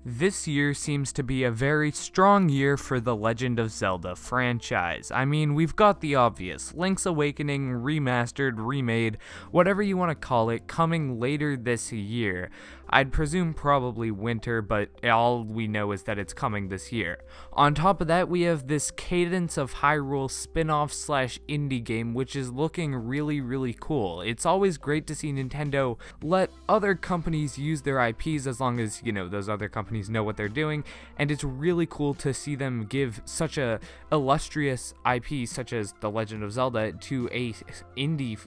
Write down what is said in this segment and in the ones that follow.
This year seems to be a very strong year for the Legend of Zelda franchise. I mean, we've got the obvious, Link's Awakening remastered, remade, whatever you want to call it, coming later this year. I'd presume probably winter, but all we know is that it's coming this year. On top of that, we have this Cadence of Hyrule spin-off slash indie game, which is looking really cool. It's always great to see Nintendo let other companies use their IPs as long as, those other companies know what they're doing, and it's really cool to see them give such a illustrious IP such as The Legend of Zelda to a indie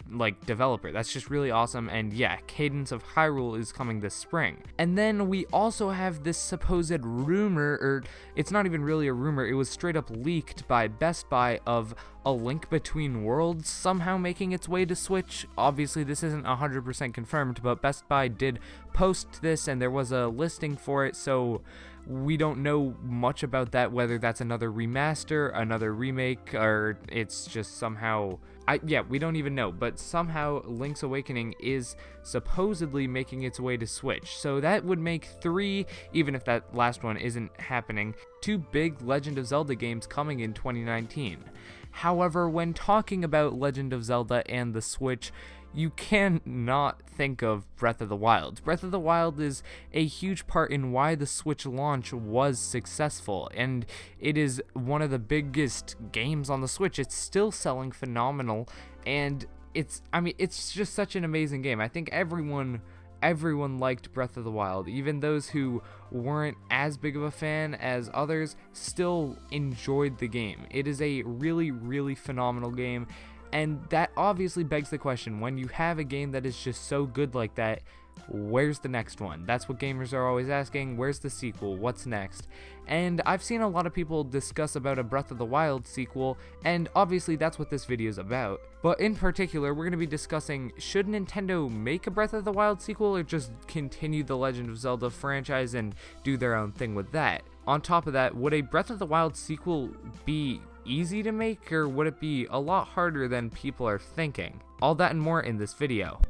developer. That's just really awesome. And yeah, Cadence of Hyrule is coming this spring. And then we also have this supposed rumor, or it's not even really a rumor, it was straight up leaked by Best Buy, of A Link Between Worlds somehow making its way to Switch. Obviously this isn't 100% confirmed, but Best Buy did post this and there was a listing for it, so we don't know much about that, whether that's another remaster, another remake, or it's just somehow... we don't even know, but somehow Link's Awakening is supposedly making its way to Switch. So that would make 3, even if that last one isn't happening, 2 big Legend of Zelda games coming in 2019. However, when talking about Legend of Zelda and the Switch, you cannot think of Breath of the Wild. Breath of the Wild is a huge part in why the Switch launch was successful, and it is one of the biggest games on the Switch. It's still selling phenomenal, and it's just such an amazing game. I think everyone liked Breath of the Wild. Even those who weren't as big of a fan as others still enjoyed the game. It is a really phenomenal game. And that obviously begs the question, when you have a game that is just so good like that, where's the next one? That's what gamers are always asking. Where's the sequel? What's next? And I've seen a lot of people discuss about a Breath of the Wild sequel, and obviously that's what this video is about. But in particular, we're going to be discussing, should Nintendo make a Breath of the Wild sequel or just continue the Legend of Zelda franchise and do their own thing with that? On top of that, would a Breath of the Wild sequel be easy to make, or would it be a lot harder than people are thinking? All that and more in this video.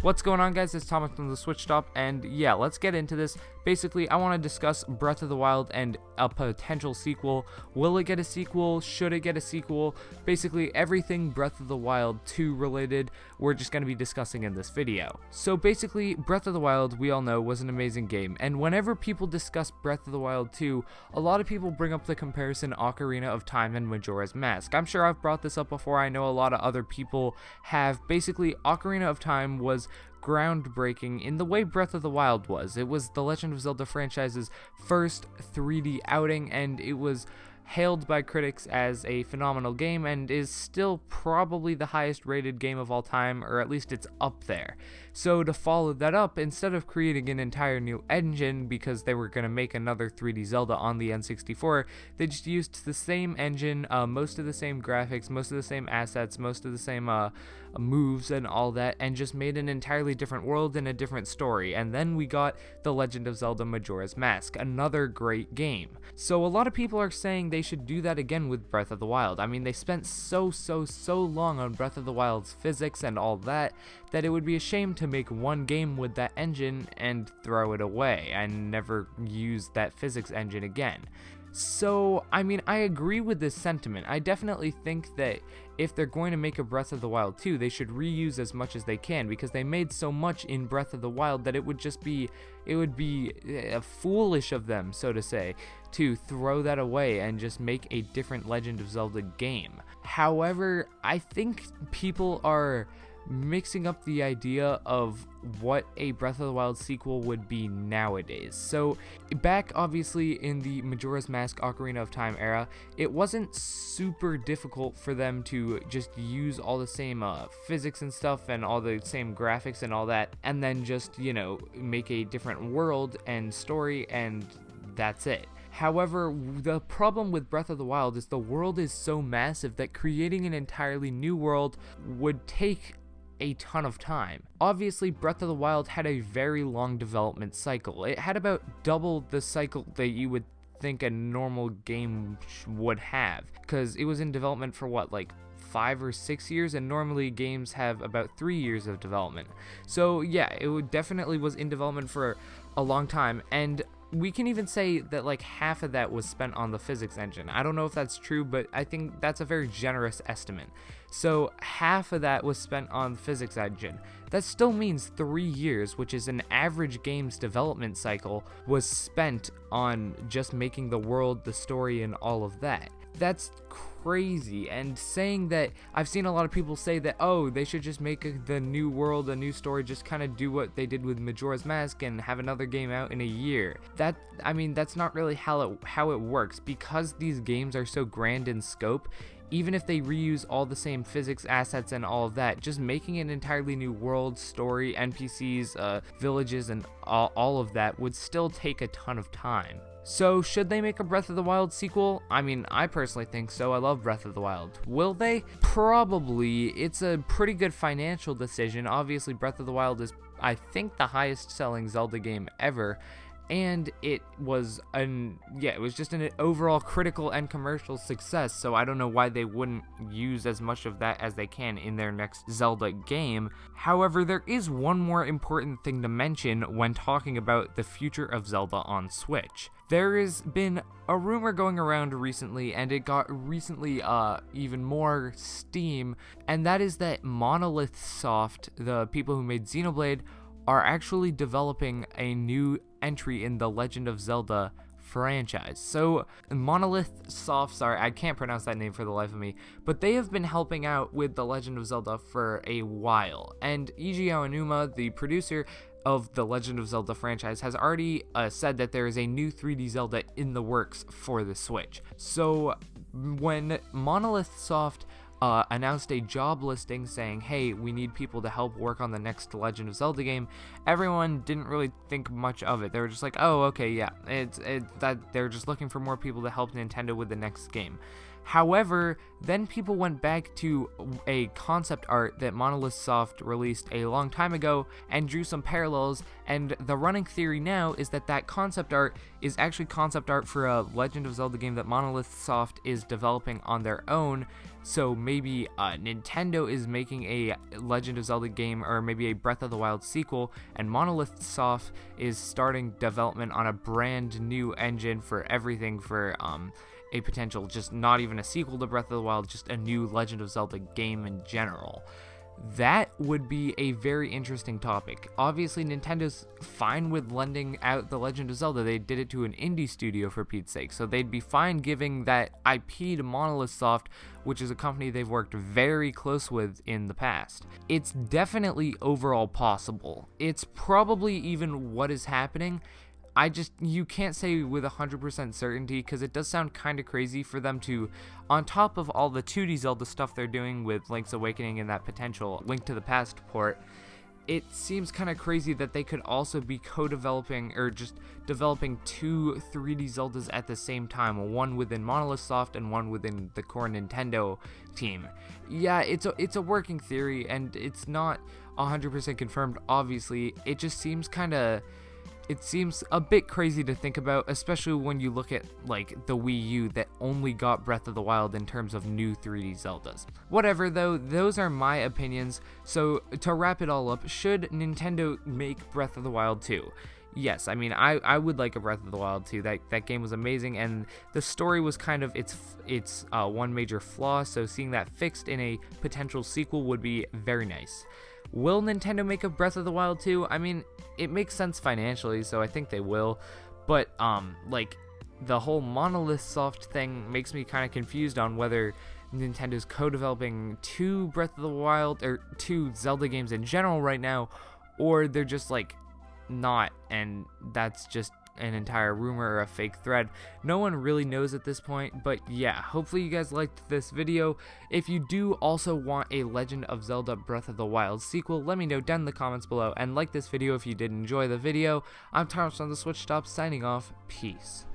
What's going on, guys? It's Thomas from the Switch Stop, and yeah, let's get into this. Basically, I want to discuss Breath of the Wild and a potential sequel. Will it get a sequel? Should it get a sequel? Basically, everything Breath of the Wild 2 related, we're just going to be discussing in this video. So basically, Breath of the Wild, we all know, was an amazing game, and whenever people discuss Breath of the Wild 2, a lot of people bring up the comparison Ocarina of Time and Majora's Mask. I'm sure I've brought this up before. I know a lot of other people have. Basically, Ocarina of Time was groundbreaking in the way Breath of the Wild was. It was the Legend of Zelda franchise's first 3D outing, and it was hailed by critics as a phenomenal game and is still probably the highest rated game of all time, or at least it's up there. So to follow that up, instead of creating an entire new engine because they were going to make another 3D Zelda on the N64, they just used the same engine, most of the same graphics, most of the same assets, most of the same moves and all that, and just made an entirely different world and a different story. And then we got The Legend of Zelda Majora's Mask, another great game. So a lot of people are saying they should do that again with Breath of the Wild. I mean, they spent so long on Breath of the Wild's physics and all that it would be a shame to make one game with that engine and throw it away and never use that physics engine again. So, I mean, I agree with this sentiment. I definitely think that if they're going to make a Breath of the Wild 2, they should reuse as much as they can, because they made so much in Breath of the Wild that it would be foolish of them, so to say, to throw that away and just make a different Legend of Zelda game. However, I think people are mixing up the idea of what a Breath of the Wild sequel would be nowadays. So back obviously in the Majora's Mask Ocarina of Time era, it wasn't super difficult for them to just use all the same physics and stuff and all the same graphics and all that, and then just, make a different world and story, and that's it. However, the problem with Breath of the Wild is the world is so massive that creating an entirely new world would take a ton of time. Obviously, Breath of the Wild had a very long development cycle. It had about double the cycle that you would think a normal game would have, because it was in development for what, like 5 or 6 years, and normally games have about 3 years of development. So yeah, definitely was in development for a long time, and we can even say that like half of that was spent on the physics engine. I don't know if that's true, but I think that's a very generous estimate. So half of that was spent on the physics engine. That still means 3 years, which is an average game's development cycle, was spent on just making the world, the story, and all of that. That's crazy. And saying that, I've seen a lot of people say that, oh, they should just make the new world, a new story, just kind of do what they did with Majora's Mask and have another game out in a year. That's not really how it works, because these games are so grand in scope. Even if they reuse all the same physics assets and all of that, just making an entirely new world, story, NPCs, villages, and all of that would still take a ton of time. So should they make a Breath of the Wild sequel? I mean, I personally think so. I love Breath of the Wild. Will they? Probably. It's a pretty good financial decision. Obviously, Breath of the Wild is, I think, the highest selling Zelda game ever. And it was just an overall critical and commercial success, so I don't know why they wouldn't use as much of that as they can in their next Zelda game. However, there is one more important thing to mention when talking about the future of Zelda on Switch. There has been a rumor going around recently, and it got recently even more steam, and that is that Monolith Soft, the people who made Xenoblade, are actually developing a new entry in the Legend of Zelda franchise. So Monolith Soft, sorry, I can't pronounce that name for the life of me, but they have been helping out with the Legend of Zelda for a while, and Eiji Aonuma, the producer of the Legend of Zelda franchise, has already said that there is a new 3D Zelda in the works for the Switch. So when Monolith Soft announced a job listing saying, hey, we need people to help work on the next Legend of Zelda game, everyone didn't really think much of it. They were just like, oh, okay, yeah, that they're just looking for more people to help Nintendo with the next game. However, then people went back to a concept art that Monolith Soft released a long time ago and drew some parallels, and the running theory now is that that concept art is actually concept art for a Legend of Zelda game that Monolith Soft is developing on their own. So maybe Nintendo is making a Legend of Zelda game, or maybe a Breath of the Wild sequel, and Monolith Soft is starting development on a brand new engine for everything, for a potential, just not even a sequel to Breath of the Wild, just a new Legend of Zelda game in general. That would be a very interesting topic. Obviously, Nintendo's fine with lending out the Legend of Zelda. They did it to an indie studio, for Pete's sake, so they'd be fine giving that IP to Monolith Soft, which is a company they've worked very close with in the past. It's definitely overall possible. It's probably even what is happening. You can't say with 100% certainty, because it does sound kind of crazy for them to, on top of all the 2D Zelda stuff they're doing with Link's Awakening and that potential Link to the Past port, it seems kind of crazy that they could also be co-developing, or just developing 2 3D Zeldas at the same time, one within Monolith Soft and one within the core Nintendo team. Yeah, it's a working theory, and it's not 100% confirmed, obviously. It just seems it seems a bit crazy to think about, especially when you look at like the Wii U that only got Breath of the Wild in terms of new 3D Zeldas. Whatever though, those are my opinions. So to wrap it all up, should Nintendo make Breath of the Wild 2? Yes, I mean, I would like a Breath of the Wild 2. That game was amazing, and the story was kind of its one major flaw, so seeing that fixed in a potential sequel would be very nice. Will Nintendo make a Breath of the Wild 2? I mean, it makes sense financially, so I think they will. But, like, the whole Monolith Soft thing makes me kind of confused on whether Nintendo's co-developing 2 Breath of the Wild, or 2 Zelda games in general right now, or they're just, like, not, and that's just an entire rumor or a fake thread. No one really knows at this point, but yeah, hopefully you guys liked this video. If you do also want a Legend of Zelda Breath of the Wild sequel, let me know down in the comments below, and like this video if you did enjoy the video. I'm Thomas on the Switch Stop, signing off. Peace.